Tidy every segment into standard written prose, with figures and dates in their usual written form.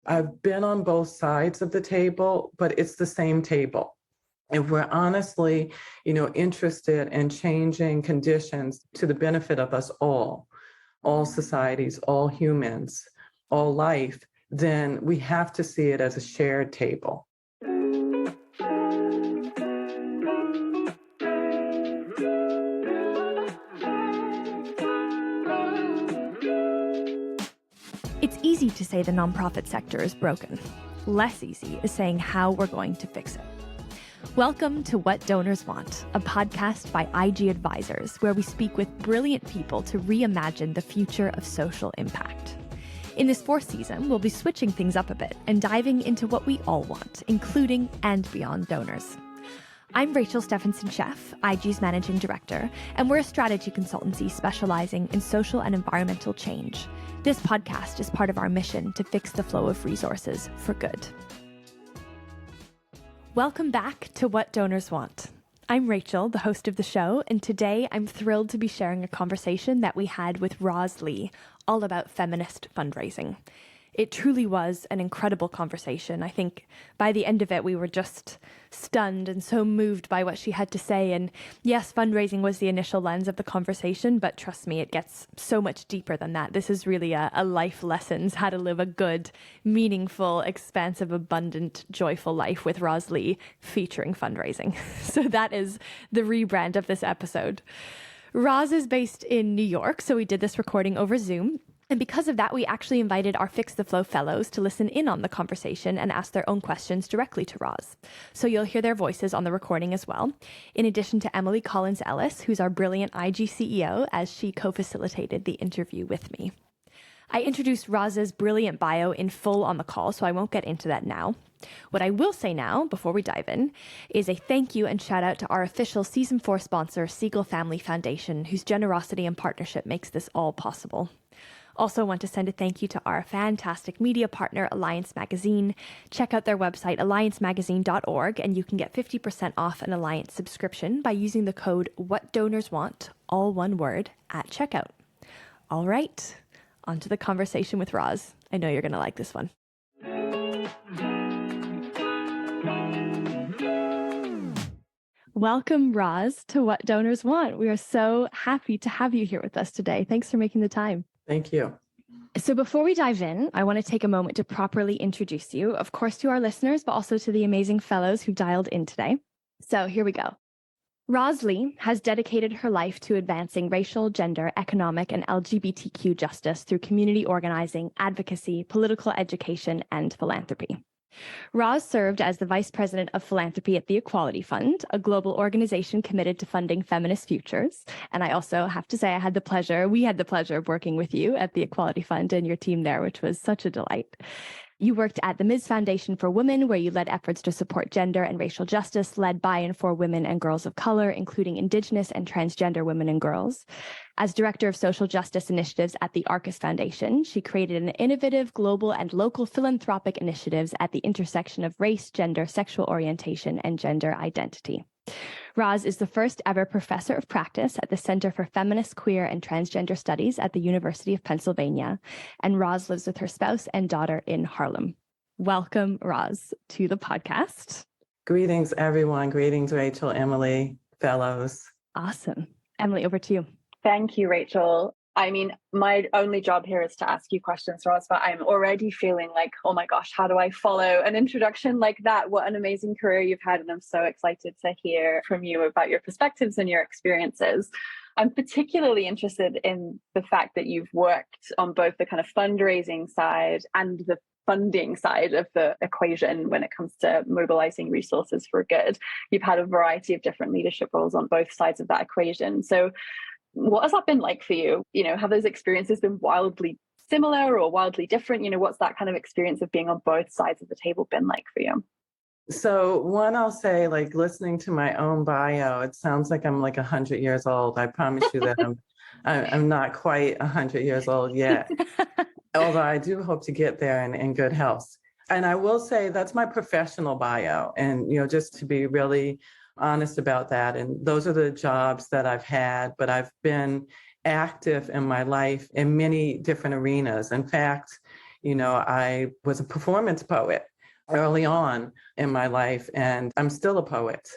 I've been on both sides of the table, but it's the same table. If we're honestly, interested in changing conditions to the benefit of us all societies, all humans, all life, then we have to see it as a shared table. It's easy to say the nonprofit sector is broken. Less easy is saying how we're going to fix it. Welcome to What Donors Want, a podcast by IG Advisors, where we speak with brilliant people to reimagine the future of social impact. In this fourth season, we'll be switching things up a bit and diving into what we all want, including and beyond donors. I'm Rachel Stephenson Sheff, IG's Managing Director, and we're a strategy consultancy specializing in social and environmental change. This podcast is part of our mission to fix the flow of resources for good. Welcome back to What Donors Want. I'm Rachel, the host of the show, and today I'm thrilled to be sharing a conversation that we had with Roz Lee, all about feminist fundraising. It truly was an incredible conversation. I think by the end of it, we were just stunned and so moved by what she had to say. And yes, fundraising was the initial lens of the conversation, but trust me, it gets so much deeper than that. This is really a life lessons, how to live a good, meaningful, expansive, abundant, joyful life with Roz Lee featuring fundraising. So that is the rebrand of this episode. Roz is based in New York, so we did this recording over Zoom. And because of that, we actually invited our Fix the Flow fellows to listen in on the conversation and ask their own questions directly to Roz. So you'll hear their voices on the recording as well, in addition to Emily Collins-Ellis, who's our brilliant IG CEO, as she co-facilitated the interview with me. I introduced Roz's brilliant bio in full on the call, so I won't get into that now. What I will say now, before we dive in, is a thank you and shout out to our official Season 4 sponsor, Siegel Family Foundation, whose generosity and partnership makes this all possible. Also want to send a thank you to our fantastic media partner, Alliance Magazine. Check out their website, alliancemagazine.org, and you can get 50% off an Alliance subscription by using the code WhatDonorsWant, all one word, at checkout. All right, on to the conversation with Roz. I know you're going to like this one. Welcome, Roz, to What Donors Want. We are so happy to have you here with us today. Thanks for making the time. Thank you. So before we dive in, I want to take a moment to properly introduce you, of course, to our listeners, but also to the amazing fellows who dialed in today. So here we go. Roz Lee has dedicated her life to advancing racial, gender, economic, and LGBTQ justice through community organizing, advocacy, political education, and philanthropy. Roz served as the Vice President of Philanthropy at the Equality Fund, a global organization committed to funding feminist futures. And I also have to say we had the pleasure of working with you at the Equality Fund and your team there, which was such a delight. You worked at the Ms. Foundation for Women, where you led efforts to support gender and racial justice led by and for women and girls of color, including Indigenous and transgender women and girls. As Director of Social Justice Initiatives at the Arcus Foundation, she created an innovative global and local philanthropic initiatives at the intersection of race, gender, sexual orientation, and gender identity. Roz is the first ever professor of practice at the Center for Feminist, Queer, and Transgender Studies at the University of Pennsylvania, and Roz lives with her spouse and daughter in Harlem. Welcome, Roz, to the podcast. Greetings, everyone. Greetings, Rachel, Emily, fellows. Awesome. Emily, over to you. Thank you, Rachel. I mean, my only job here is to ask you questions, Roz, but I'm already feeling like, oh my gosh, how do I follow an introduction like that? What an amazing career you've had. And I'm so excited to hear from you about your perspectives and your experiences. I'm particularly interested in the fact that you've worked on both the kind of fundraising side and the funding side of the equation when it comes to mobilizing resources for good. You've had a variety of different leadership roles on both sides of that equation. So what has that been like for you? Have those experiences been wildly similar or wildly different? What's that kind of experience of being on both sides of the table been like for you? So one, I'll say, like, listening to my own bio, it sounds like I'm like 100 years old. I promise you that I'm not quite 100 years old yet, although I do hope to get there in good health. And I will say that's my professional bio. And, just to be really honest about that. And those are the jobs that I've had, but I've been active in my life in many different arenas. In fact, I was a performance poet early on in my life, and I'm still a poet.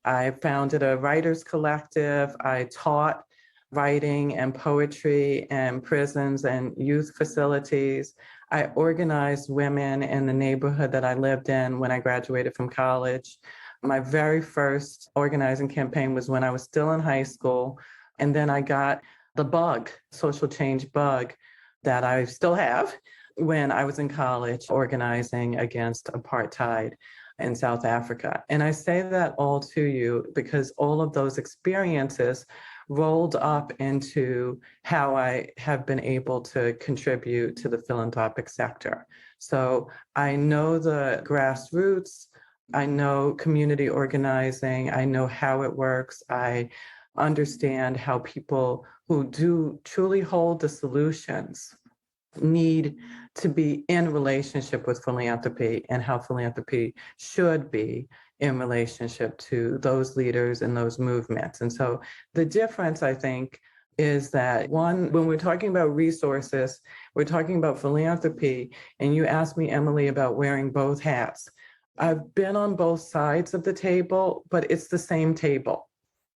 I founded a writers collective. I taught writing and poetry in prisons and youth facilities. I organized women in the neighborhood that I lived in when I graduated from college. My very first organizing campaign was when I was still in high school. And then I got the bug, social change bug, that I still have when I was in college organizing against apartheid in South Africa. And I say that all to you because all of those experiences rolled up into how I have been able to contribute to the philanthropic sector. So I know the grassroots, I know community organizing, I know how it works. I understand how people who do truly hold the solutions need to be in relationship with philanthropy and how philanthropy should be in relationship to those leaders and those movements. And so the difference, I think, is that one, when we're talking about resources, we're talking about philanthropy, and you asked me, Emily, about wearing both hats. I've been on both sides of the table, but it's the same table.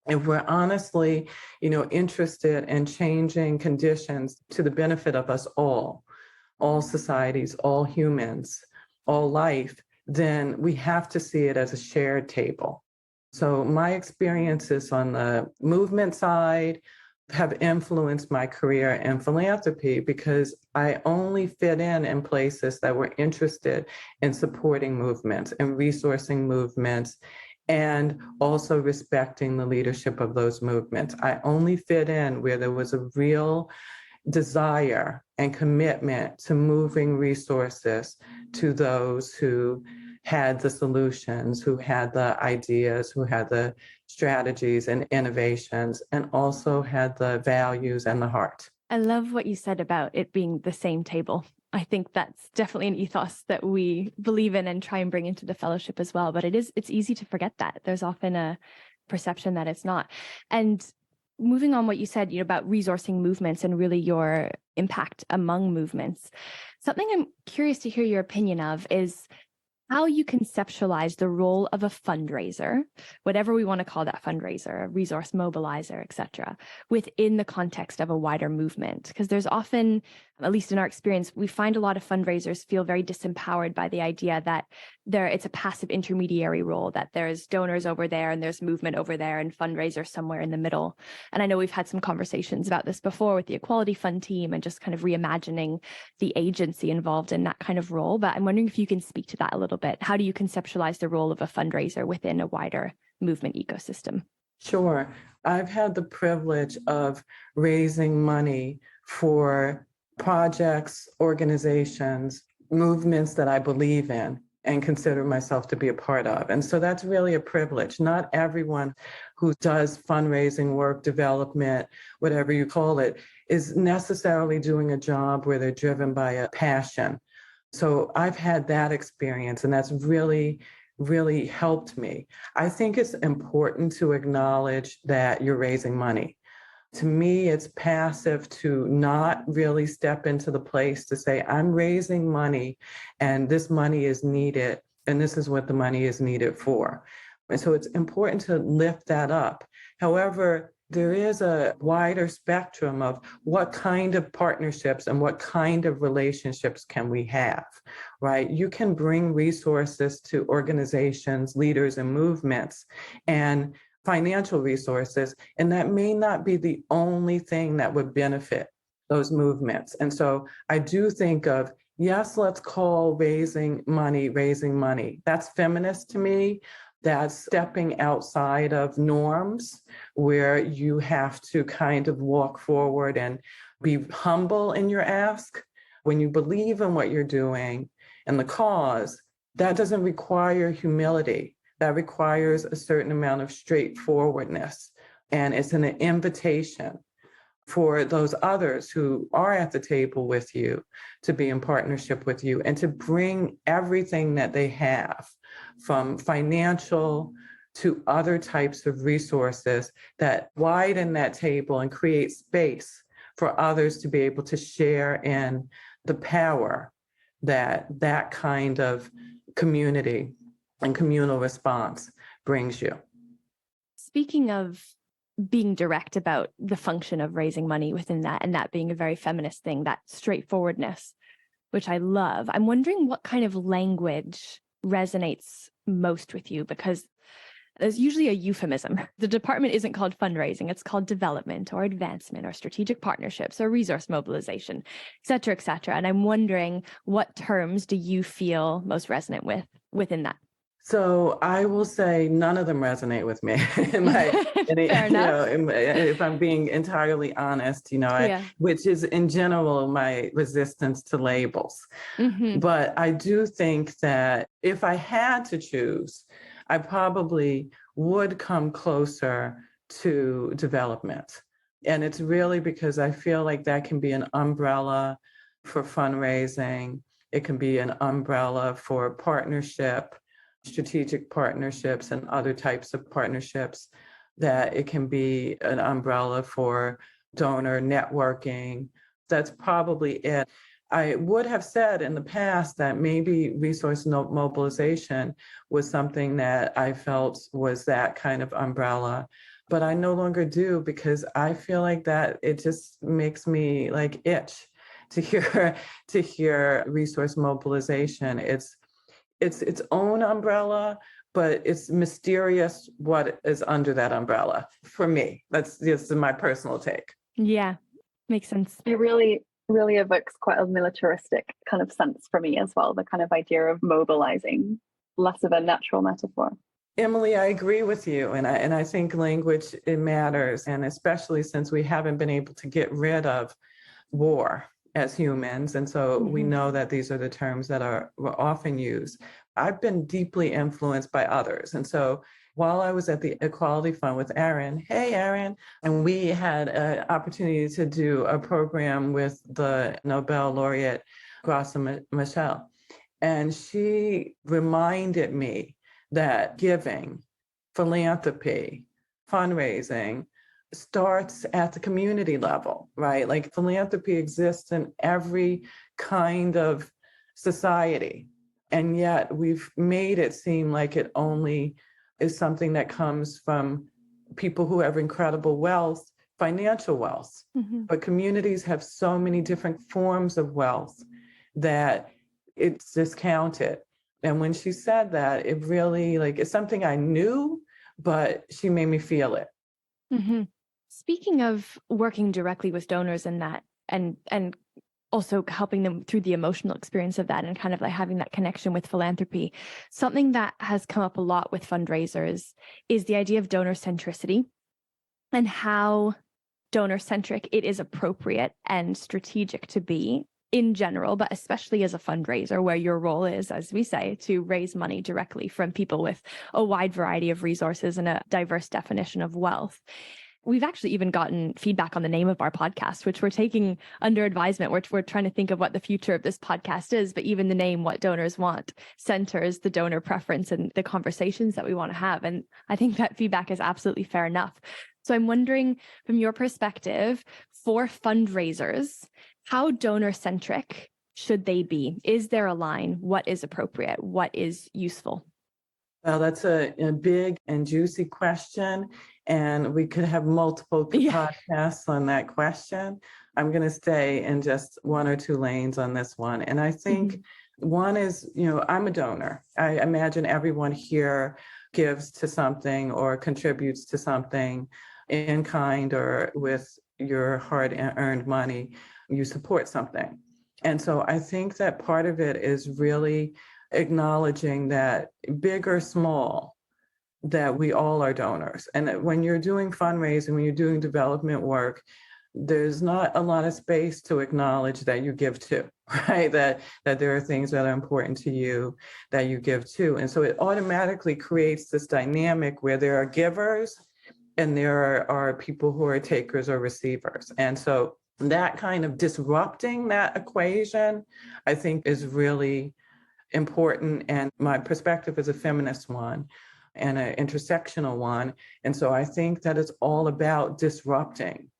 If we're honestly, interested in changing conditions to the benefit of us all societies, all humans, all life, then we have to see it as a shared table. So my experiences on the movement side have influenced my career in philanthropy because I only fit in places that were interested in supporting movements and resourcing movements and also respecting the leadership of those movements. I only fit in where there was a real desire and commitment to moving resources to those who had the solutions, who had the ideas, who had the strategies and innovations, and also had the values and the heart. I love what you said about it being the same table. I think that's definitely an ethos that we believe in and try and bring into the fellowship as well. But it's easy to forget that. There's often a perception that it's not. And moving on what you said, about resourcing movements and really your impact among movements, something I'm curious to hear your opinion of is how you conceptualize the role of a fundraiser, whatever we want to call that fundraiser, a resource mobilizer, et cetera, within the context of a wider movement. Because there's often, at least in our experience, we find a lot of fundraisers feel very disempowered by the idea that it's a passive intermediary role, that there's donors over there and there's movement over there and fundraisers somewhere in the middle. And I know we've had some conversations about this before with the Equality Fund team and just kind of reimagining the agency involved in that kind of role. But I'm wondering if you can speak to that a little bit. How do you conceptualize the role of a fundraiser within a wider movement ecosystem? Sure. I've had the privilege of raising money for projects, organizations, movements that I believe in and consider myself to be a part of. And so that's really a privilege. Not everyone who does fundraising work, development, whatever you call it, is necessarily doing a job where they're driven by a passion. So I've had that experience, and that's really helped me. I think it's important to acknowledge that you're raising money. To me, it's passive to not really step into the place to say, I'm raising money and this money is needed and this is what the money is needed for. And so it's important to lift that up. However, there is a wider spectrum of what kind of partnerships and what kind of relationships can we have, right? You can bring resources to organizations, leaders, and movements, and financial resources, and that may not be the only thing that would benefit those movements. And so I do think of, yes, let's call raising money. That's feminist to me. That's stepping outside of norms where you have to kind of walk forward and be humble in your ask. When you believe in what you're doing and the cause, that doesn't require humility. That requires a certain amount of straightforwardness. And it's an invitation for those others who are at the table with you to be in partnership with you and to bring everything that they have, from financial to other types of resources, that widen that table and create space for others to be able to share in the power that kind of community and communal response brings you. Speaking of being direct about the function of raising money within that, and that being a very feminist thing, that straightforwardness, which I love, I'm wondering what kind of language resonates most with you, because there's usually a euphemism. The department isn't called fundraising, it's called development or advancement or strategic partnerships or resource mobilization, et cetera, et cetera. And I'm wondering, what terms do you feel most resonant with within that? So I will say none of them resonate with me. Fair enough. If I'm being entirely honest, which is in general my resistance to labels. Mm-hmm. But I do think that if I had to choose, I probably would come closer to development. And it's really because I feel like that can be an umbrella for fundraising. It can be an umbrella for partnership, strategic partnerships, and other types of partnerships, that it can be an umbrella for donor networking. That's probably it. I would have said in the past that maybe resource mobilization was something that I felt was that kind of umbrella, but I no longer do, because I feel like that it just makes me like itch to hear resource mobilization. It's its own umbrella, but it's mysterious what is under that umbrella for me. That's just my personal take. Yeah, makes sense. It really evokes quite a militaristic kind of sense for me as well, the kind of idea of mobilizing, less of a natural metaphor. Emily, I agree with you. And I think language, it matters. And especially since we haven't been able to get rid of war as humans. And so we know that these are the terms that were often used. I've been deeply influenced by others. And so while I was at the Equality Fund with Erin, hey, Erin, and we had an opportunity to do a program with the Nobel laureate, Graça Machel. And she reminded me that giving, philanthropy, fundraising starts at the community level, right? Like philanthropy exists in every kind of society. And yet we've made it seem like it only is something that comes from people who have incredible wealth, financial wealth. Mm-hmm. But communities have so many different forms of wealth that it's discounted. And when she said that, it really, it's something I knew, but she made me feel it. Mm-hmm. Speaking of working directly with donors and that, and also helping them through the emotional experience of that, and kind of like having that connection with philanthropy, something that has come up a lot with fundraisers is the idea of donor centricity and how donor centric it is appropriate and strategic to be in general, but especially as a fundraiser, where your role is, as we say, to raise money directly from people with a wide variety of resources and a diverse definition of wealth. We've actually even gotten feedback on the name of our podcast, which we're taking under advisement. We're trying to think of what the future of this podcast is, but even the name, What Donors Want, centers the donor preference and the conversations that we want to have. And I think that feedback is absolutely fair enough. So I'm wondering, from your perspective, for fundraisers, how donor-centric should they be? Is there a line? What is appropriate? What is useful? Well, that's a big and juicy question, and we could have multiple podcasts on that question. I'm going to stay in just one or two lanes on this one. And I think one is, I'm a donor. I imagine everyone here gives to something or contributes to something in kind or with your hard-earned money. You support something. And so I think that part of it is really acknowledging that, big or small, that we all are donors. And that when you're doing fundraising, when you're doing development work, there's not a lot of space to acknowledge that you give to, right? That there are things that are important to you that you give to. And so it automatically creates this dynamic where there are givers and there are people who are takers or receivers. And so that kind of disrupting that equation, I think, is really important. And my perspective is a feminist one and an intersectional one. And so I think that it's all about disrupting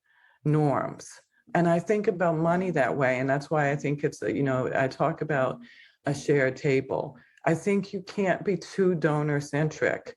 norms And I think about money that way. And that's why I think it's, I talk about a shared table. I think you can't be too donor centric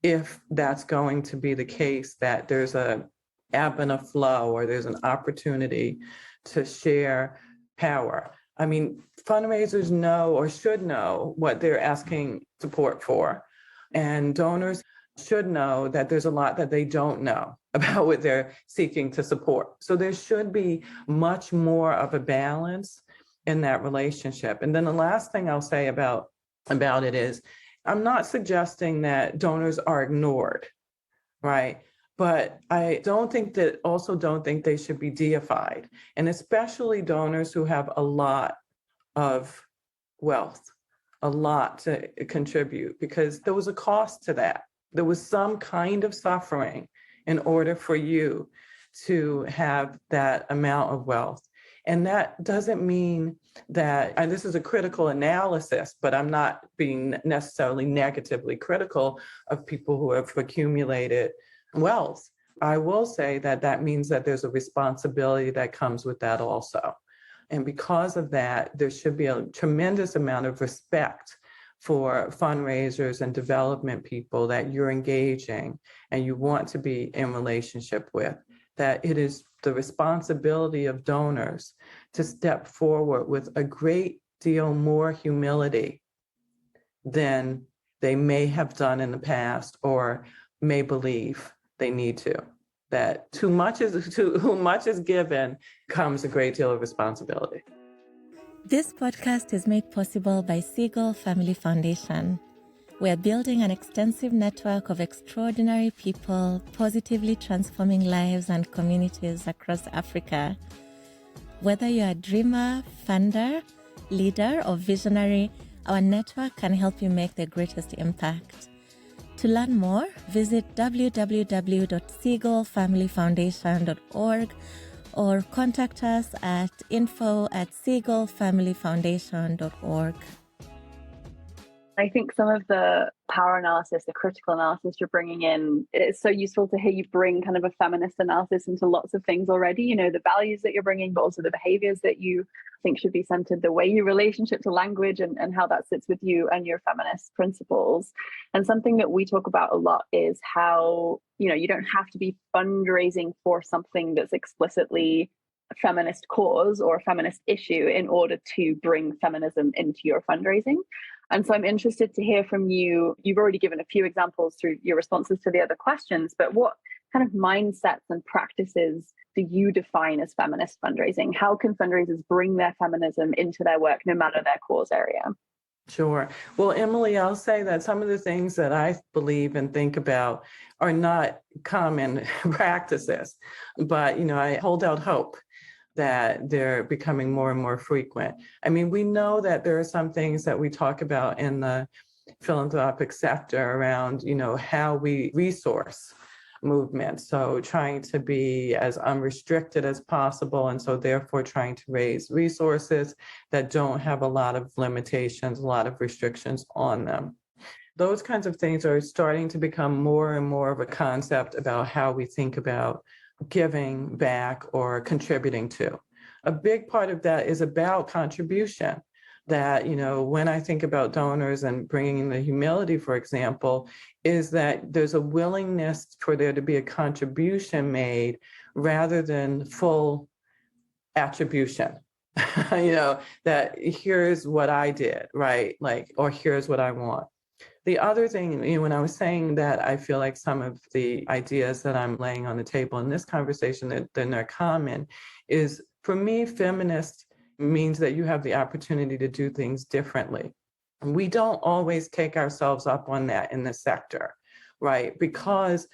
if that's going to be the case, that there's a ebb and a flow, or there's an opportunity to share power. I mean, fundraisers know or should know what they're asking support for. And donors should know that there's a lot that they don't know about what they're seeking to support. So there should be much more of a balance in that relationship. And then the last thing I'll say about it is, I'm not suggesting that donors are ignored, right? But I don't think they should be deified, and especially donors who have a lot of wealth, a lot to contribute, because there was a cost to that. There was some kind of suffering in order for you to have that amount of wealth. And that doesn't mean that, and this is a critical analysis, but I'm not being necessarily negatively critical of people who have accumulated wealth. I will say that that means that there's a responsibility that comes with that also. And because of that, there should be a tremendous amount of respect for fundraisers and development people that you're engaging and you want to be in relationship with, that it is the responsibility of donors to step forward with a great deal more humility than they may have done in the past or may believe they need to. That to whom much is given comes a great deal of responsibility. This podcast is made possible by Seagull Family Foundation. We are building an extensive network of extraordinary people, positively transforming lives and communities across Africa. Whether you're a dreamer, funder, leader, or visionary, our network can help you make the greatest impact. To learn more, visit www.seagullfamilyfoundation.org or contact us at info@seagullfamilyfoundation.org. I think some of the power analysis, the critical analysis you're bringing in, it's so useful to hear you bring kind of a feminist analysis into lots of things already, the values that you're bringing, but also the behaviors that you think should be centered, the way you relationship to language and how that sits with you and your feminist principles. And something that we talk about a lot is how, you don't have to be fundraising for something that's explicitly a feminist cause or a feminist issue in order to bring feminism into your fundraising. And so I'm interested to hear from you. You've already given a few examples through your responses to the other questions, but what kind of mindsets and practices do you define as feminist fundraising? How can fundraisers bring their feminism into their work, no matter their cause area? Sure. Well, Emily, I'll say that some of the things that I believe and think about are not common practices, but, I hold out hope that they're becoming more and more frequent. I mean, we know that there are some things that we talk about in the philanthropic sector around, how we resource movements. So trying to be as unrestricted as possible. And so therefore trying to raise resources that don't have a lot of limitations, a lot of restrictions on them. Those kinds of things are starting to become more and more of a concept about how we think about giving back or contributing to. A big part of that is about contribution. That, when I think about donors and bringing in the humility, for example, is that there's a willingness for there to be a contribution made rather than full attribution. That here's what I did, right? Or here's what I want. The other thing, when I was saying that, I feel like some of the ideas that I'm laying on the table in this conversation that they're common is, for me, feminist means that you have the opportunity to do things differently. And we don't always take ourselves up on that in the sector, right? Because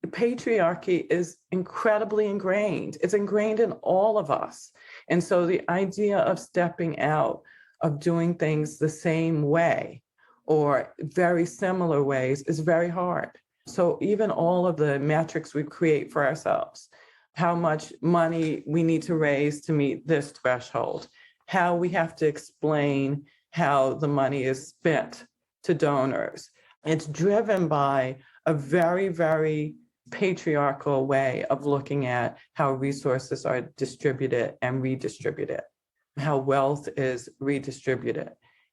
patriarchy is incredibly ingrained. It's ingrained in all of us. And so the idea of stepping out, of doing things the same way or very similar ways is very hard. So even all of the metrics we create for ourselves, how much money we need to raise to meet this threshold, how we have to explain how the money is spent to donors. It's driven by a very, very patriarchal way of looking at how resources are distributed and redistributed, how wealth is redistributed.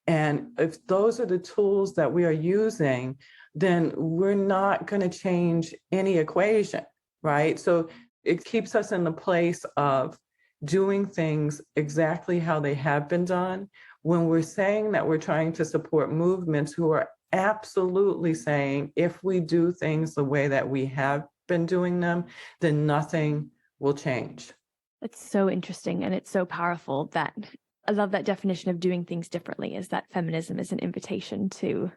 And if those are the tools that we are using, then we're not going to change any equation, right? So it keeps us in the place of doing things exactly how they have been done. When we're saying that we're trying to support movements who are absolutely saying, if we do things the way that we have been doing them, then nothing will change. It's so interesting, and it's so powerful. That I love that definition of doing things differently, is that feminism is an invitation to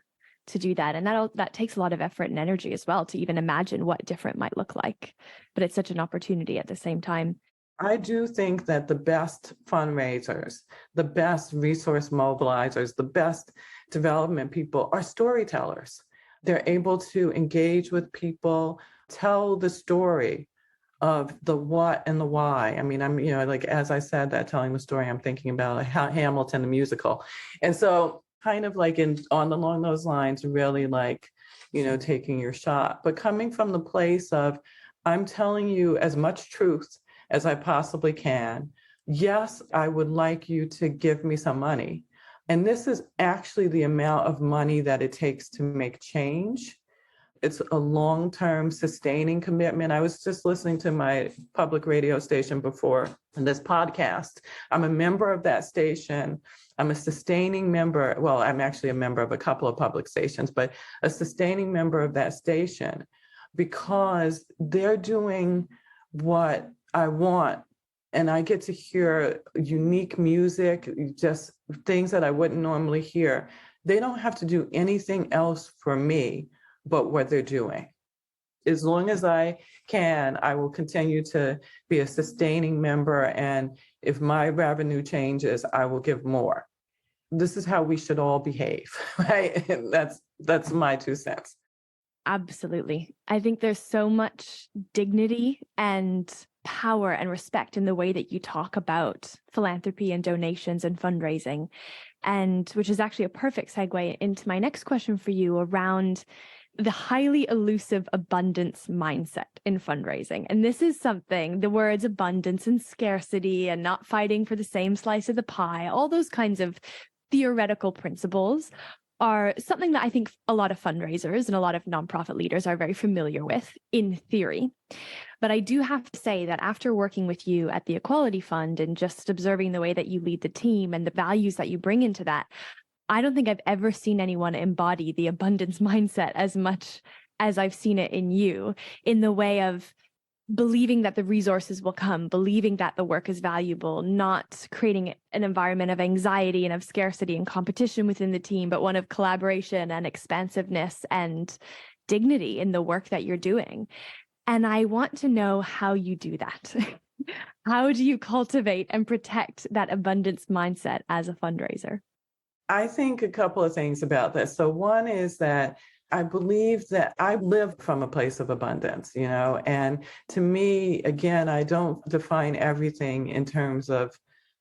do that. And that takes a lot of effort and energy as well to even imagine what different might look like. But it's such an opportunity at the same time. I do think that the best fundraisers, the best resource mobilizers, the best development people are storytellers. They're able to engage with people, tell the story of the what and the why. I mean, I'm, like, as I said, that telling the story, I'm thinking about Hamilton, the musical. And so kind of like along those lines, really like, taking your shot, but coming from the place of, I'm telling you as much truth as I possibly can. Yes, I would like you to give me some money. And this is actually the amount of money that it takes to make change. It's a long-term sustaining commitment. I was just listening to my public radio station before this podcast. I'm a member of that station. I'm a sustaining member. Well, I'm actually a member of a couple of public stations, but a sustaining member of that station because they're doing what I want. And I get to hear unique music, just things that I wouldn't normally hear. They don't have to do anything else for me but what they're doing. As long as I can, I will continue to be a sustaining member. And if my revenue changes, I will give more. This is how we should all behave, right? And that's my 2 cents. Absolutely. I think there's so much dignity and power and respect in the way that you talk about philanthropy and donations and fundraising, and which is actually a perfect segue into my next question for you around the highly elusive abundance mindset in fundraising. And this is something, the words abundance and scarcity and not fighting for the same slice of the pie, all those kinds of theoretical principles are something that I think a lot of fundraisers and a lot of nonprofit leaders are very familiar with in theory. But I do have to say that after working with you at the Equality Fund and just observing the way that you lead the team and the values that you bring into that, I don't think I've ever seen anyone embody the abundance mindset as much as I've seen it in you, in the way of believing that the resources will come, believing that the work is valuable, not creating an environment of anxiety and of scarcity and competition within the team, but one of collaboration and expansiveness and dignity in the work that you're doing. And I want to know how you do that. How do you cultivate and protect that abundance mindset as a fundraiser? I think a couple of things about this. So one is that I believe that I live from a place of abundance, and to me, again, I don't define everything in terms of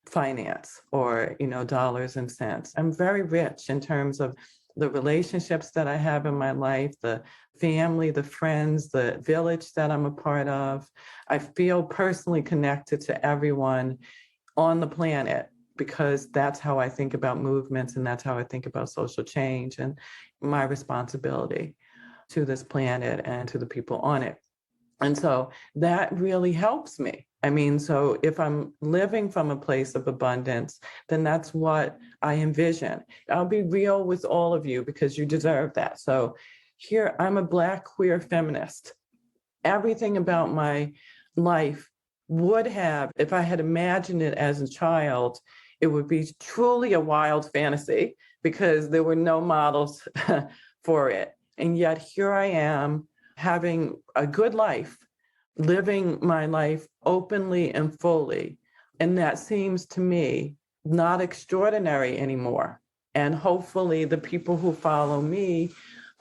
finance or, dollars and cents. I'm very rich in terms of the relationships that I have in my life, the family, the friends, the village that I'm a part of. I feel personally connected to everyone on the planet, because that's how I think about movements and that's how I think about social change and my responsibility to this planet and to the people on it. And so that really helps me. I mean, so if I'm living from a place of abundance, then that's what I envision. I'll be real with all of you because you deserve that. So here, I'm a Black queer feminist. Everything about my life would have, if I had imagined it as a child, it would be truly a wild fantasy because there were no models for it. And yet here I am having a good life, living my life openly and fully. And that seems to me not extraordinary anymore. And hopefully the people who follow me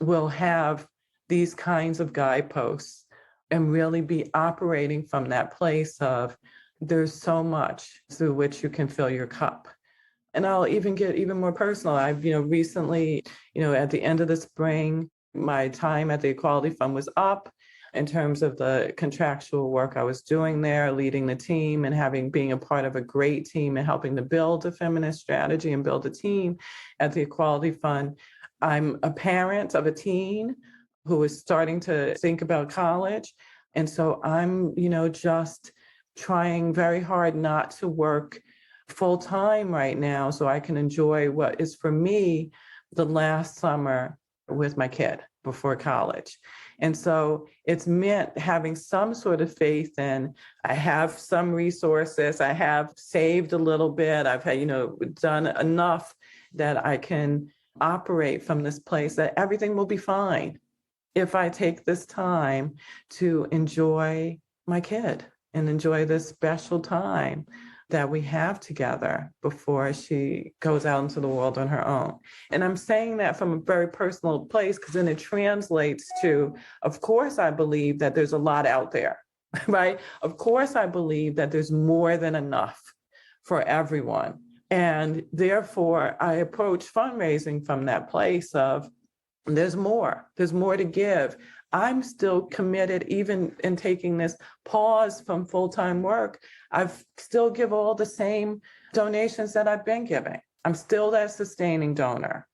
will have these kinds of guideposts and really be operating from that place of there's so much through which you can fill your cup. And I'll even get even more personal. I've, recently, at the end of the spring, my time at the Equality Fund was up. in terms of the contractual work I was doing there, leading the team and being a part of a great team and helping to build a feminist strategy and build a team at the Equality Fund. I'm a parent of a teen who is starting to think about college. And so I'm, just trying very hard not to work full time right now so I can enjoy what is for me the last summer with my kid before college. And so it's meant having some sort of faith in, I have some resources, I have saved a little bit, I've had, done enough that I can operate from this place that everything will be fine if I take this time to enjoy my kid and enjoy this special time that we have together before she goes out into the world on her own. And I'm saying that from a very personal place because then it translates to, of course, I believe that there's a lot out there, right? Of course, I believe that there's more than enough for everyone. And therefore, I approach fundraising from that place of, there's more to give. I'm still committed, even in taking this pause from full-time work. I've still give all the same donations that I've been giving. I'm still that sustaining donor,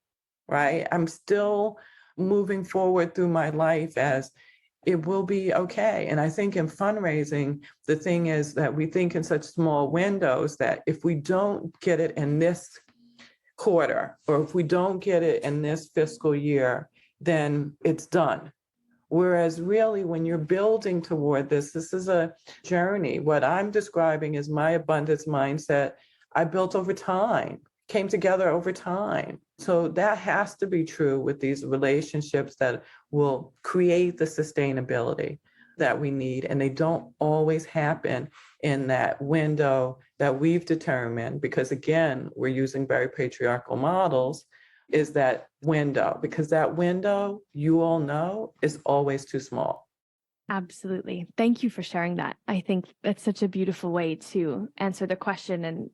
right? I'm still moving forward through my life as it will be okay. And I think in fundraising, the thing is that we think in such small windows that if we don't get it in this quarter, or if we don't get it in this fiscal year, then it's done. Whereas really, when you're building toward this is a journey. What I'm describing is my abundance mindset I built over time, came together over time. So that has to be true with these relationships that will create the sustainability that we need. And they don't always happen in that window that we've determined, because again, we're using very patriarchal models, is that window, because that window, you all know, is always too small. Absolutely. Thank you for sharing that. I think that's such a beautiful way to answer the question. And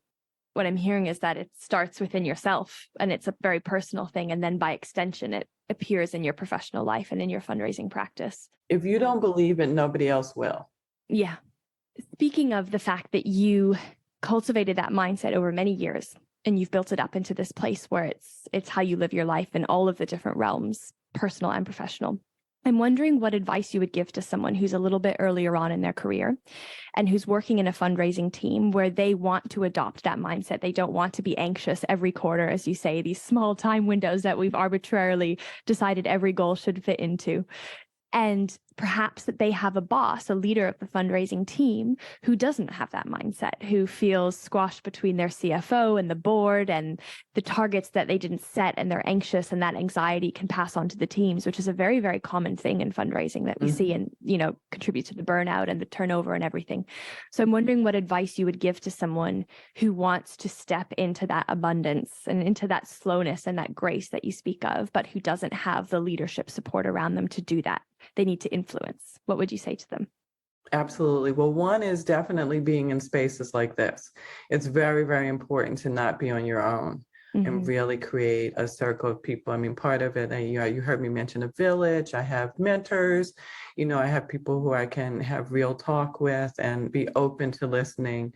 what I'm hearing is that it starts within yourself and it's a very personal thing. And then by extension, it appears in your professional life and in your fundraising practice. If you don't believe it, nobody else will. Yeah. Speaking of the fact that you cultivated that mindset over many years and you've built it up into this place where it's how you live your life in all of the different realms, personal and professional. I'm wondering what advice you would give to someone who's a little bit earlier on in their career and who's working in a fundraising team where they want to adopt that mindset. They don't want to be anxious every quarter, as you say, these small time windows that we've arbitrarily decided every goal should fit into. And perhaps that they have a boss, a leader of the fundraising team who doesn't have that mindset, who feels squashed between their CFO and the board and the targets that they didn't set, and they're anxious, and that anxiety can pass on to the teams, which is a very, very common thing in fundraising that we see and, contribute to the burnout and the turnover and everything. So I'm wondering what advice you would give to someone who wants to step into that abundance and into that slowness and that grace that you speak of, but who doesn't have the leadership support around them to do that. They need to influence. What would you say to them? Absolutely. Well, one is definitely being in spaces like this. It's very, very important to not be on your own and really create a circle of people. I mean, part of it, you heard me mention a village. I have mentors, I have people who I can have real talk with and be open to listening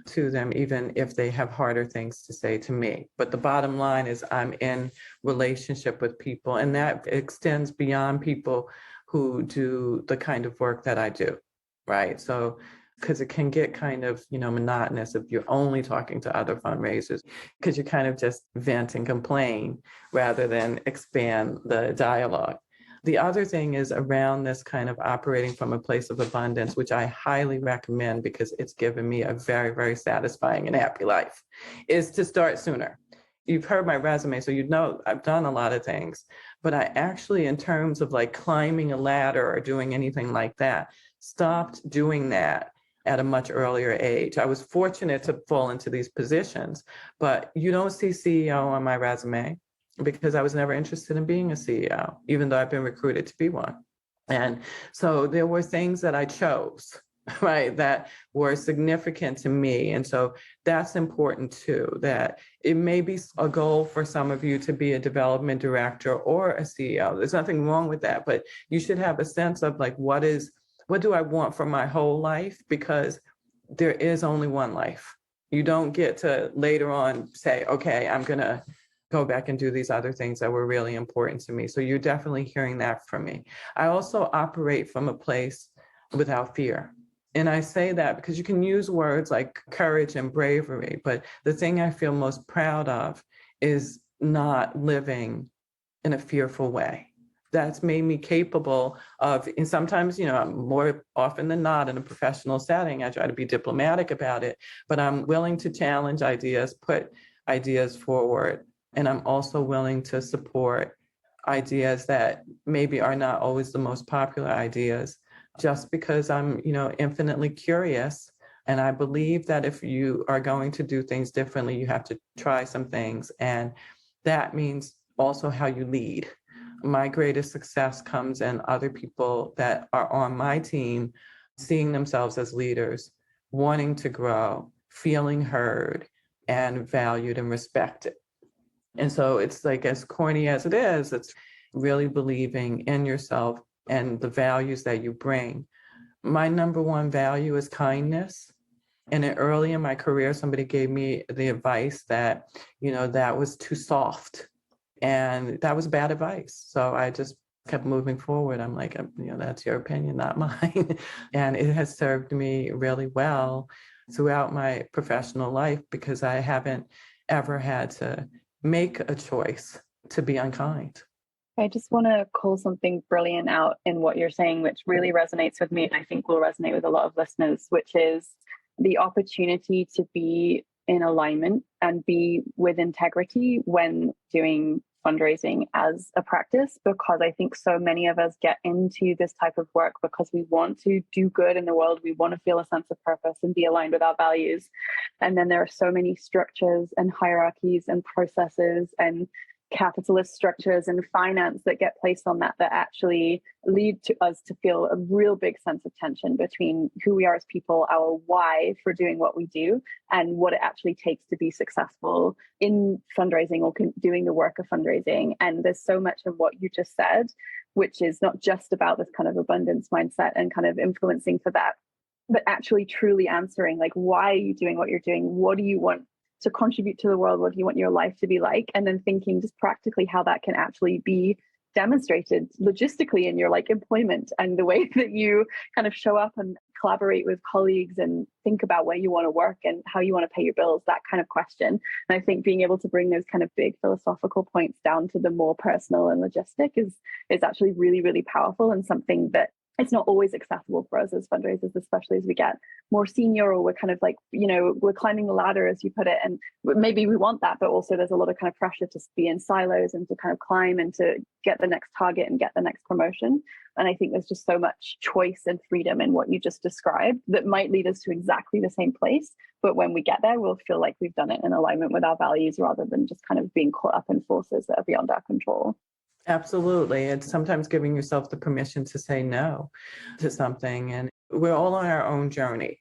to them, even if they have harder things to say to me. But the bottom line is I'm in relationship with people, and that extends beyond people who do the kind of work that I do, right? So, because it can get kind of, monotonous if you're only talking to other fundraisers, because you kind of just vent and complain rather than expand the dialogue. The other thing is around this kind of operating from a place of abundance, which I highly recommend because it's given me a very, very satisfying and happy life, is to start sooner. You've heard my resume, so I've done a lot of things, but I actually, in terms of like climbing a ladder or doing anything like that, stopped doing that at a much earlier age. I was fortunate to fall into these positions, but you don't see CEO on my resume because I was never interested in being a CEO, even though I've been recruited to be one. And so there were things that I chose, right, that were significant to me. And so that's important too, that it may be a goal for some of you to be a development director or a CEO. There's nothing wrong with that, but you should have a sense of like, what is what do I want for my whole life? Because there is only one life. You don't get to later on say, okay, I'm going to go back and do these other things that were really important to me. So you're definitely hearing that from me. I also operate from a place without fear. And I say that because you can use words like courage and bravery, but the thing I feel most proud of is not living in a fearful way. That's made me capable of, and sometimes, more often than not in a professional setting, I try to be diplomatic about it, but I'm willing to challenge ideas, put ideas forward. And I'm also willing to support ideas that maybe are not always the most popular ideas, just because I'm, infinitely curious. And I believe that if you are going to do things differently, you have to try some things. And that means also how you lead. My greatest success comes in other people that are on my team, seeing themselves as leaders, wanting to grow, feeling heard and valued and respected. And so it's like, as corny as it is, it's really believing in yourself and the values that you bring. My number one value is kindness. And early in my career, somebody gave me the advice that, that was too soft. And that was bad advice. So I just kept moving forward. I'm like, that's your opinion, not mine. And it has served me really well throughout my professional life because I haven't ever had to make a choice to be unkind. I just want to call something brilliant out in what you're saying, which really resonates with me and I think will resonate with a lot of listeners, which is the opportunity to be in alignment and be with integrity when doing fundraising as a practice, because I think so many of us get into this type of work because we want to do good in the world. We want to feel a sense of purpose and be aligned with our values. And then there are so many structures and hierarchies and processes and capitalist structures and finance that get placed on that actually lead to us to feel a real big sense of tension between who we are as people, our why for doing what we do, and what it actually takes to be successful in fundraising or doing the work of fundraising. And there's so much of what you just said, which is not just about this kind of abundance mindset and kind of influencing for that, but actually truly answering, like, why are you doing what you're doing? What do you want to contribute to the world? What do you want your life to be like? And then thinking just practically how that can actually be demonstrated logistically in your employment and the way that you kind of show up and collaborate with colleagues and think about where you want to work and how you want to pay your bills, that kind of question. And I think being able to bring those kind of big philosophical points down to the more personal and logistic is actually really, really powerful, and something that it's not always accessible for us as fundraisers, especially as we get more senior, or we're kind of we're climbing the ladder, as you put it. And maybe we want that, but also there's a lot of kind of pressure to be in silos and to kind of climb and to get the next target and get the next promotion. And I think there's just so much choice and freedom in what you just described that might lead us to exactly the same place. But when we get there, we'll feel like we've done it in alignment with our values rather than just kind of being caught up in forces that are beyond our control. Absolutely. It's sometimes giving yourself the permission to say no to something. And we're all on our own journey,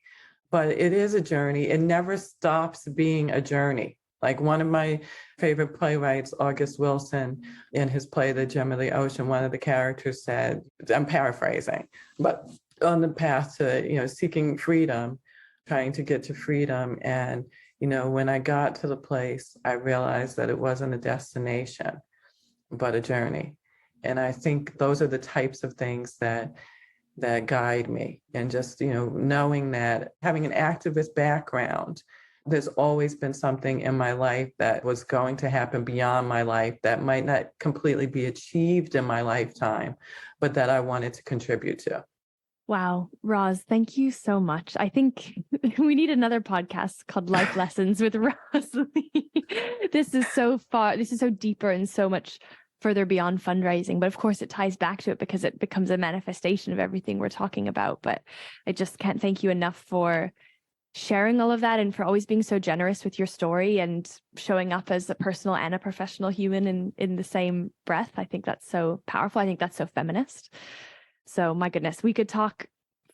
but it is a journey. It never stops being a journey. Like one of my favorite playwrights, August Wilson, in his play, The Gem of the Ocean, one of the characters said, I'm paraphrasing, but on the path to, seeking freedom, trying to get to freedom. And, when I got to the place, I realized that it wasn't a destination, but a journey. And I think those are the types of things that guide me. And just, knowing that, having an activist background, there's always been something in my life that was going to happen beyond my life that might not completely be achieved in my lifetime, but that I wanted to contribute to. Wow, Roz, thank you so much. I think we need another podcast called Life Lessons with Roz Lee. This is so deeper and so much further beyond fundraising. But of course, it ties back to it because it becomes a manifestation of everything we're talking about. But I just can't thank you enough for sharing all of that and for always being so generous with your story and showing up as a personal and a professional human in the same breath. I think that's so powerful. I think that's so feminist. So my goodness, we could talk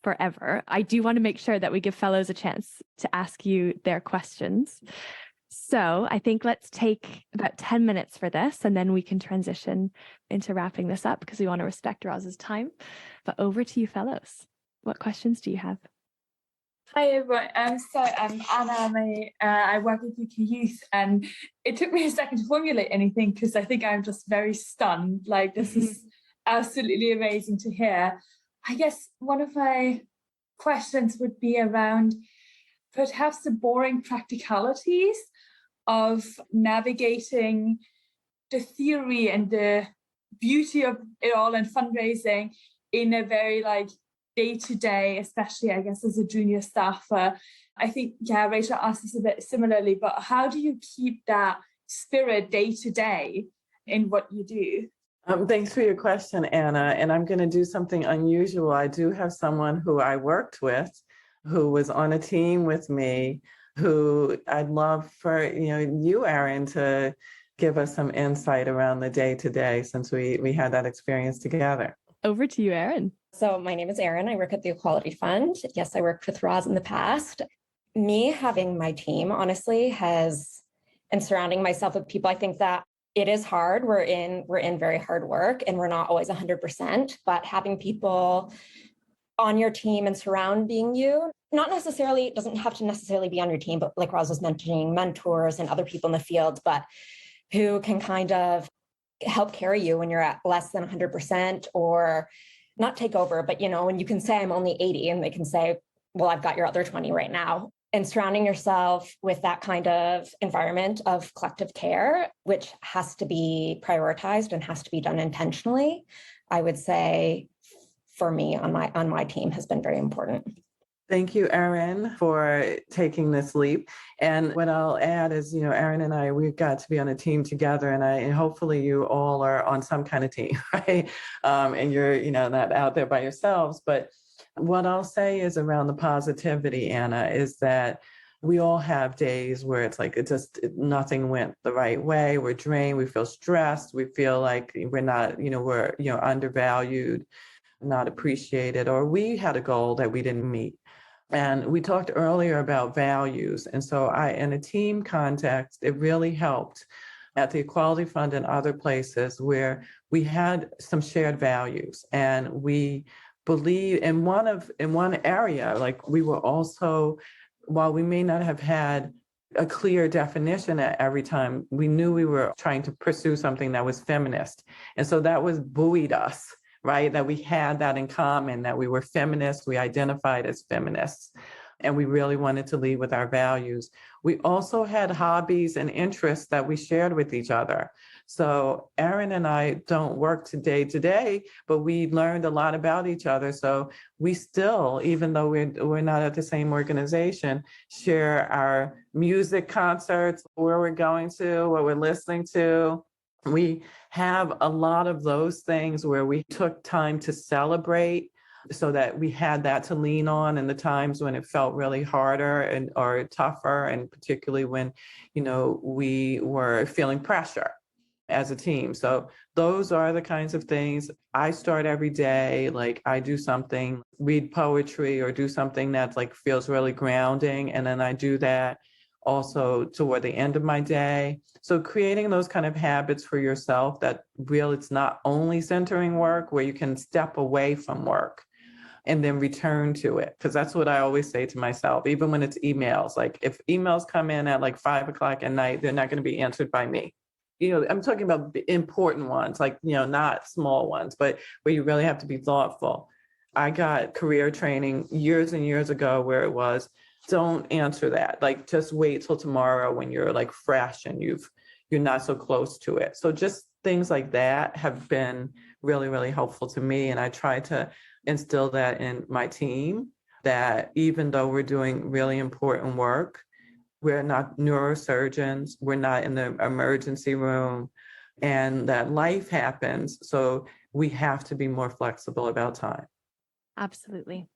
forever. I do want to make sure that we give fellows a chance to ask you their questions. So I think let's take about 10 minutes for this, and then we can transition into wrapping this up because we want to respect Roz's time. But over to you, fellows. What questions do you have? Hi everyone. I'm Anna. I work with UK Youth, and it took me a second to formulate anything because I think I'm just very stunned. Like, this is absolutely amazing to hear. I guess one of my questions would be around perhaps the boring practicalities of navigating the theory and the beauty of it all and fundraising in a very day-to-day, especially I guess as a junior staffer. I think, Rachel asked this a bit similarly, but how do you keep that spirit day-to-day in what you do? Thanks for your question, Anna. And I'm going to do something unusual. I do have someone who I worked with, who was on a team with me, who I'd love for you, Erin, to give us some insight around the day-to-day, since we had that experience together. Over to you, Erin. So my name is Erin. I work at the Equality Fund. Yes, I worked with Roz in the past. Me having my team, honestly, and surrounding myself with people, I think that it is hard. We're in very hard work, and we're not always 100%, but having people on your team and surrounding you, it doesn't have to necessarily be on your team, but like Roz was mentioning, mentors and other people in the field, but who can kind of help carry you when you're at less than 100%, or not take over, but when you can say I'm only 80 and they can say, well, I've got your other 20 right now. And surrounding yourself with that kind of environment of collective care, which has to be prioritized and has to be done intentionally, I would say for me on my team has been very important. Thank you, Erin, for taking this leap. And what I'll add is, Erin and I, we've got to be on a team together, and hopefully you all are on some kind of team, right? And you're, not out there by yourselves. But what I'll say is around the positivity, Anna, is that we all have days where it's like nothing went the right way. We're drained. We feel stressed. We feel like we're not, we're undervalued, not appreciated, or we had a goal that we didn't meet. And we talked earlier about values. And so in a team context, it really helped at the Equality Fund and other places where we had some shared values. And we believe in one area, like we were also, while we may not have had a clear definition at every time, we knew we were trying to pursue something that was feminist. And so that was buoyed us, right? That we had that in common, that we were feminists, we identified as feminists, and we really wanted to lead with our values. We also had hobbies and interests that we shared with each other. So Erin and I don't work day to day, but we learned a lot about each other. So we still, even though we're not at the same organization, share our music concerts, where we're going to, what we're listening to. We have a lot of those things where we took time to celebrate so that we had that to lean on in the times when it felt really harder or tougher, and particularly when, we were feeling pressure as a team. So those are the kinds of things. I start every day, like I do something, read poetry or do something that feels really grounding. And then I do that also toward the end of my day. So creating those kind of habits for yourself that it's not only centering work, where you can step away from work and then return to it. Because that's what I always say to myself, even when it's emails. Like if emails come in at 5:00 at night, they're not going to be answered by me. I'm talking about important ones, not small ones, but where you really have to be thoughtful. I got career training years and years ago where it was, don't answer that. Just wait till tomorrow when you're fresh and you're not so close to it. So just things like that have been really, really helpful to me. And I try to instill that in my team, that even though we're doing really important work, we're not neurosurgeons, we're not in the emergency room, and that life happens. So we have to be more flexible about time. Absolutely.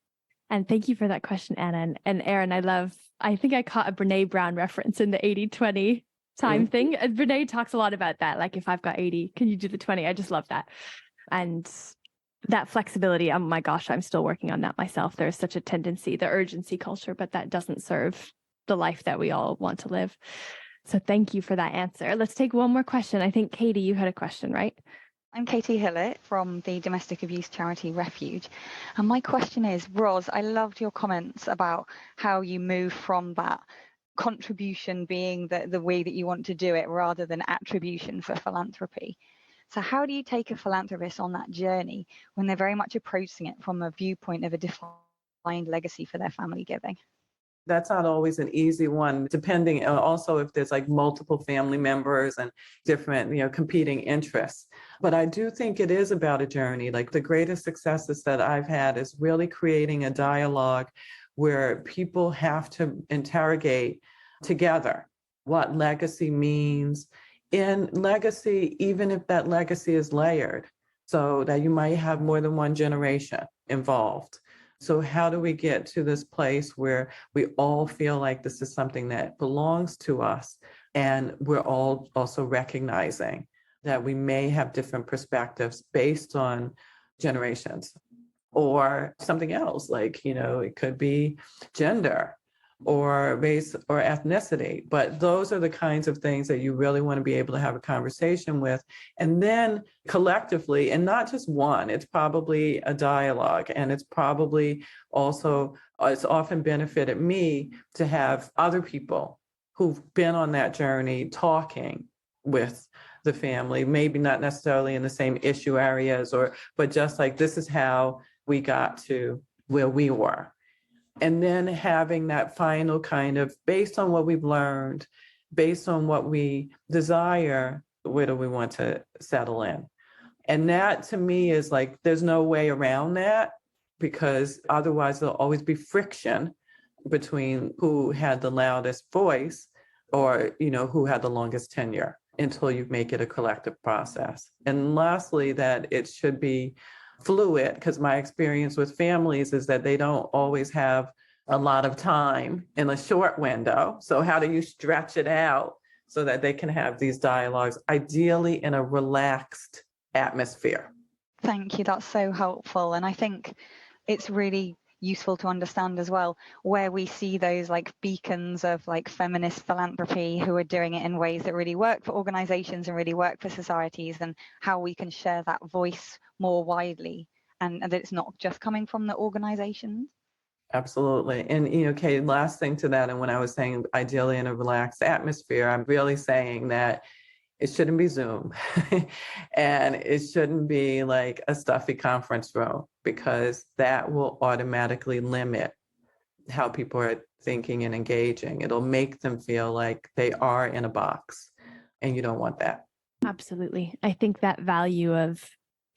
And thank you for that question, Anna. And Erin, I think I caught a Brene Brown reference in the 80-20 time thing. And Brene talks a lot about that. If I've got 80, can you do the 20? I just love that. And that flexibility, oh my gosh, I'm still working on that myself. There's such a tendency, the urgency culture, but that doesn't serve the life that we all want to live. So thank you for that answer. Let's take one more question. I think, Katie, you had a question, right? I'm Katie Hillett from the domestic abuse charity Refuge. And my question is, Roz, I loved your comments about how you move from that contribution being the way that you want to do it rather than attribution for philanthropy. So how do you take a philanthropist on that journey when they're very much approaching it from a viewpoint of a defined legacy for their family giving? That's not always an easy one, depending also if there's like multiple family members and different, competing interests. But I do think it is about a journey. Like the greatest successes that I've had is really creating a dialogue where people have to interrogate together what legacy means. In legacy, even if that legacy is layered, so that you might have more than one generation involved. So how do we get to this place where we all feel like this is something that belongs to us, and we're all also recognizing that we may have different perspectives based on generations or something else, like, it could be gender or race or ethnicity. But those are the kinds of things that you really want to be able to have a conversation with. And then collectively, and not just one, it's probably a dialogue. And it's probably also, it's often benefited me to have other people who've been on that journey talking with the family, maybe not necessarily in the same issue areas, but just like, this is how we got to where we were. And then having that final kind of, based on what we've learned, based on what we desire, where do we want to settle in? And that to me is like, there's no way around that, because otherwise there'll always be friction between who had the loudest voice or, who had the longest tenure, until you make it a collective process. And lastly, that it should be fluid, because my experience with families is that they don't always have a lot of time in a short window. So how do you stretch it out so that they can have these dialogues, ideally in a relaxed atmosphere? Thank you. That's so helpful. And I think it's really useful to understand as well where we see those like beacons of like feminist philanthropy who are doing it in ways that really work for organizations and really work for societies, and how we can share that voice more widely, and that it's not just coming from the organizations. Absolutely. And, Kate, last thing to that, and when I was saying ideally in a relaxed atmosphere, I'm really saying that it shouldn't be Zoom and it shouldn't be like a stuffy conference room, because that will automatically limit how people are thinking and engaging. It'll make them feel like they are in a box, and you don't want that. Absolutely. I think that value of,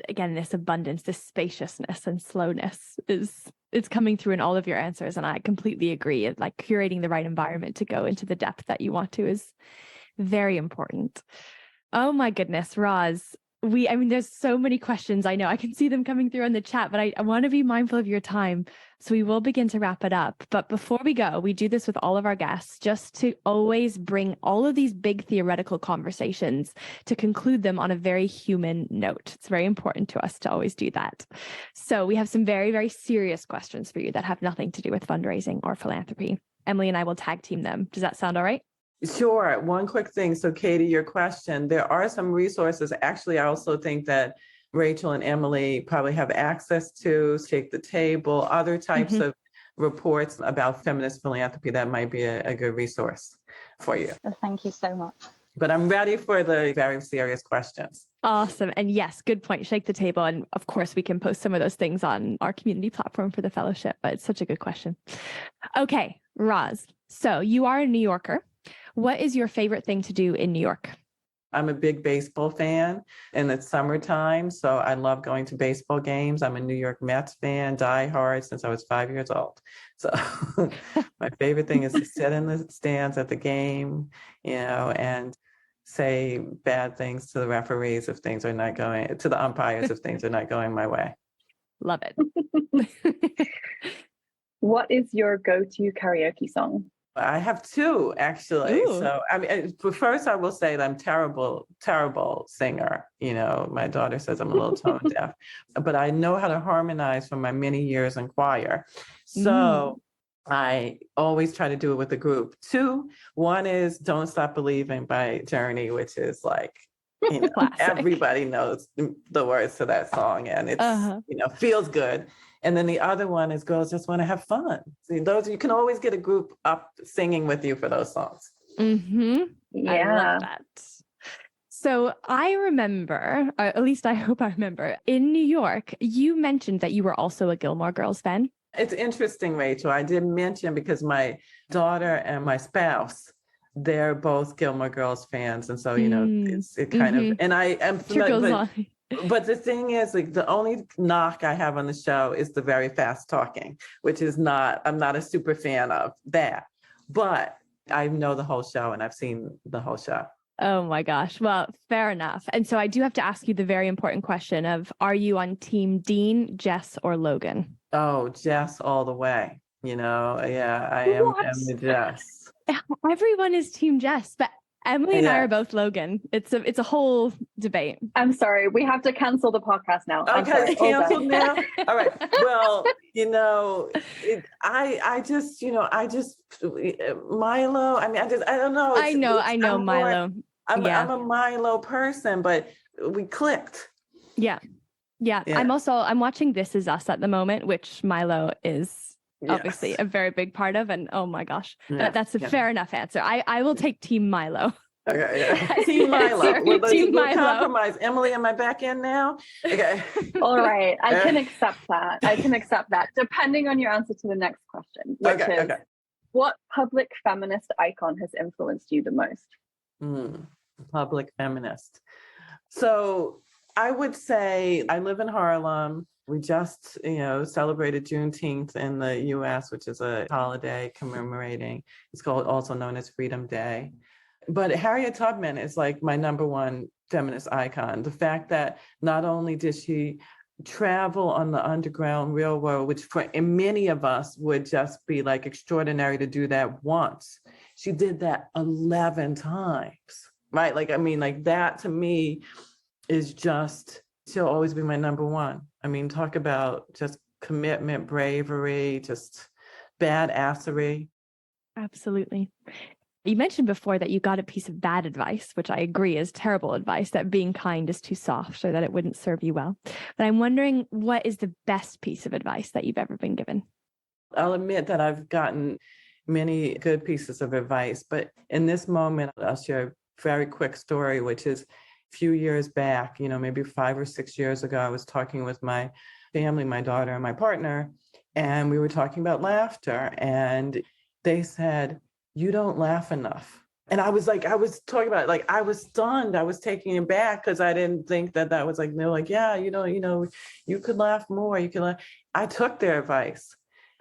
again, this abundance, this spaciousness and slowness it's coming through in all of your answers. And I completely agree. Like curating the right environment to go into the depth that you want to is very important. Oh my goodness, Roz. There's so many questions. I know I can see them coming through in the chat, but I want to be mindful of your time. So we will begin to wrap it up. But before we go, we do this with all of our guests, just to always bring all of these big theoretical conversations to conclude them on a very human note. It's very important to us to always do that. So we have some very, very serious questions for you that have nothing to do with fundraising or philanthropy. Emily and I will tag team them. Does that sound all right? Sure. One quick thing. So Katie, your question, there are some resources. Actually, I also think that Rachel and Emily probably have access to Shake the Table, other types of reports about feminist philanthropy that might be a good resource for you. Well, thank you so much. But I'm ready for the very serious questions. Awesome. And yes, good point. Shake the Table. And of course, we can post some of those things on our community platform for the fellowship, but it's such a good question. Okay, Roz. So you are a New Yorker. What is your favorite thing to do in New York? I'm a big baseball fan, and it's summertime, so I love going to baseball games. I'm a New York Mets fan, diehard, since I was 5 years old. So my favorite thing is to sit in the stands at the game, and say bad things to the referees if things are not going, to the umpires if things are not going my way. Love it. What is your go-to karaoke song? I have two, actually. Ooh. So, but first I will say that I'm terrible singer. My daughter says I'm a little tone deaf, but I know how to harmonize from my many years in choir. So I always try to do it with a group. One is Don't Stop Believing by Journey, which is like Classic. Everybody knows the words to that song, and it's feels good. And then the other one is Girls Just Want to Have Fun. See, those, you can always get a group up singing with you for those songs. Yeah. I love that. So I remember, or at least I hope I remember, in New York, you mentioned that you were also a Gilmore Girls fan. It's interesting, Rachel. I did mention because my daughter and my spouse, they're both Gilmore Girls fans. And so, it kind of, and I am familiar. But the thing is, like, the only knock I have on the show is the very fast talking, which is I'm not a super fan of that. But I know the whole show and I've seen the whole show. Oh my gosh. Well, fair enough. And so I do have to ask you the very important question of, are you on Team Dean, Jess, or Logan? Oh, Jess all the way. Yeah, I am the Jess. Everyone is Team Jess, but Emily and I are both Logan. It's a whole debate. I'm sorry. We have to cancel the podcast now. Okay, canceled now? All right. Well, I just Milo. I mean, I don't know. I know Milo. I'm a Milo person, but we clicked. Yeah. I'm watching This Is Us at the moment, which Milo is obviously a very big part of. And oh my gosh, that's a fair enough answer. I will take Team Milo. Okay. Team Milo. We'll compromise. Emily, am I back in now? Okay. All right. I can accept that. Depending on your answer to the next question, which is, what public feminist icon has influenced you the most? Public feminist. So I would say I live in Harlem. We just, celebrated Juneteenth in the U.S., which is a holiday commemorating. It's also known as Freedom Day. But Harriet Tubman is like my number one feminist icon. The fact that not only did she travel on the Underground Railroad, which for many of us would just be like extraordinary to do that once, she did that 11 times, right? Like, I mean, like that to me is just, she'll always be my number one. I mean, talk about just commitment, bravery, just badassery. Absolutely. You mentioned before that you got a piece of bad advice, which I agree is terrible advice, that being kind is too soft or that it wouldn't serve you well. But I'm wondering, what is the best piece of advice that you've ever been given? I'll admit that I've gotten many good pieces of advice, but in this moment, I'll share a very quick story, which is a few years back, maybe 5 or 6 years ago, I was talking with my family, my daughter and my partner, and we were talking about laughter. And they said, "You don't laugh enough." And I was talking about it, like, I was stunned. I was taken aback because I didn't think that was like, they're like, yeah, you could laugh more. You could laugh. I took their advice.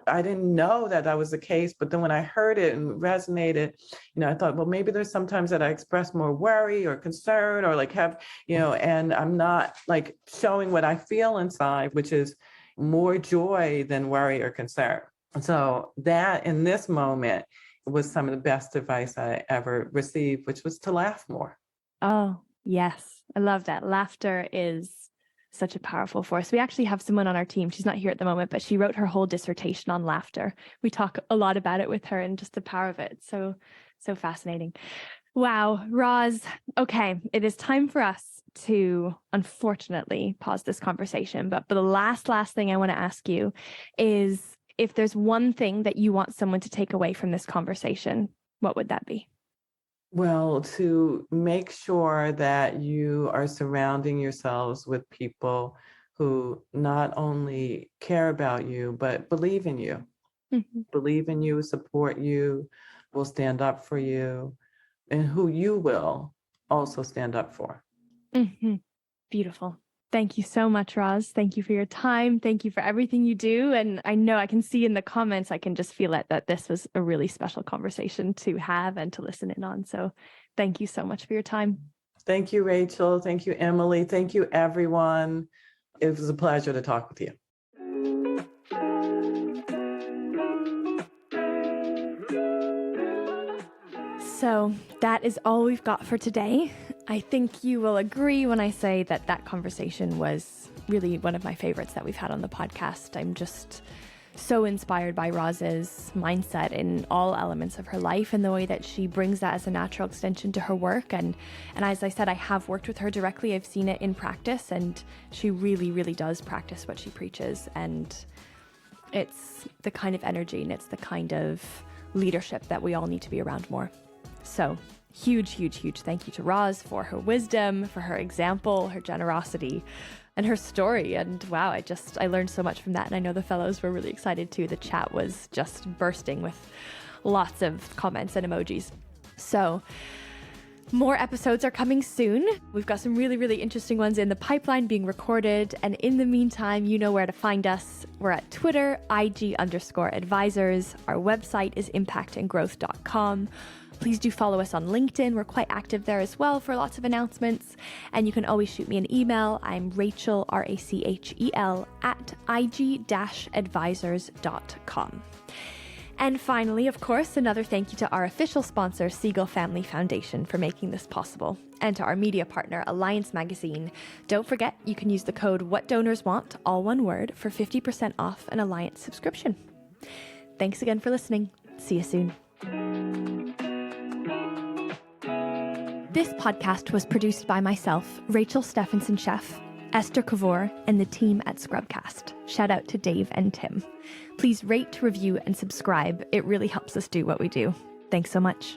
I didn't know that was the case. But then when I heard it and resonated, I thought, well, maybe there's sometimes that I express more worry or concern or like have, and I'm not like showing what I feel inside, which is more joy than worry or concern. So that in this moment was some of the best advice I ever received, which was to laugh more. Oh, yes. I love that. Laughter is such a powerful force. We actually have someone on our team. She's not here at the moment, but she wrote her whole dissertation on laughter. We talk a lot about it with her and just the power of it. So fascinating. Wow, Roz. Okay, it is time for us to, unfortunately, pause this conversation. But the last thing I want to ask you is, if there's one thing that you want someone to take away from this conversation, what would that be? Well, to make sure that you are surrounding yourselves with people who not only care about you, but believe in you, believe in you, support you, will stand up for you, and who you will also stand up for. Beautiful. Thank you so much, Roz. Thank you for your time. Thank you for everything you do. And I know I can see in the comments, I can just feel it, that this was a really special conversation to have and to listen in on. So thank you so much for your time. Thank you, Rachel. Thank you, Emily. Thank you, everyone. It was a pleasure to talk with you. So that is all we've got for today. I think you will agree when I say that conversation was really one of my favorites that we've had on the podcast. I'm just so inspired by Roz's mindset in all elements of her life and the way that she brings that as a natural extension to her work. And as I said, I have worked with her directly. I've seen it in practice, and she really, really does practice what she preaches. And it's the kind of energy and it's the kind of leadership that we all need to be around more. So huge, huge, huge thank you to Roz for her wisdom, for her example, her generosity, and her story. And wow, I learned so much from that. And I know the fellows were really excited too. The chat was just bursting with lots of comments and emojis. So more episodes are coming soon. We've got some really, really interesting ones in the pipeline being recorded. And in the meantime, you know where to find us. We're at Twitter, IG_advisors. Our website is impactandgrowth.com. Please do follow us on LinkedIn. We're quite active there as well for lots of announcements. And you can always shoot me an email. I'm Rachel, Rachel, at ig-advisors.com. And finally, of course, another thank you to our official sponsor, Siegel Family Foundation, for making this possible, and to our media partner, Alliance Magazine. Don't forget, you can use the code WhatDonorsWant, all one word, for 50% off an Alliance subscription. Thanks again for listening. See you soon. This podcast was produced by myself, Rachel Stephenson Sheff, Esther Kavor, and the team at Scrubcast. Shout out to Dave and Tim. Please rate, review, and subscribe. It really helps us do what we do. Thanks so much.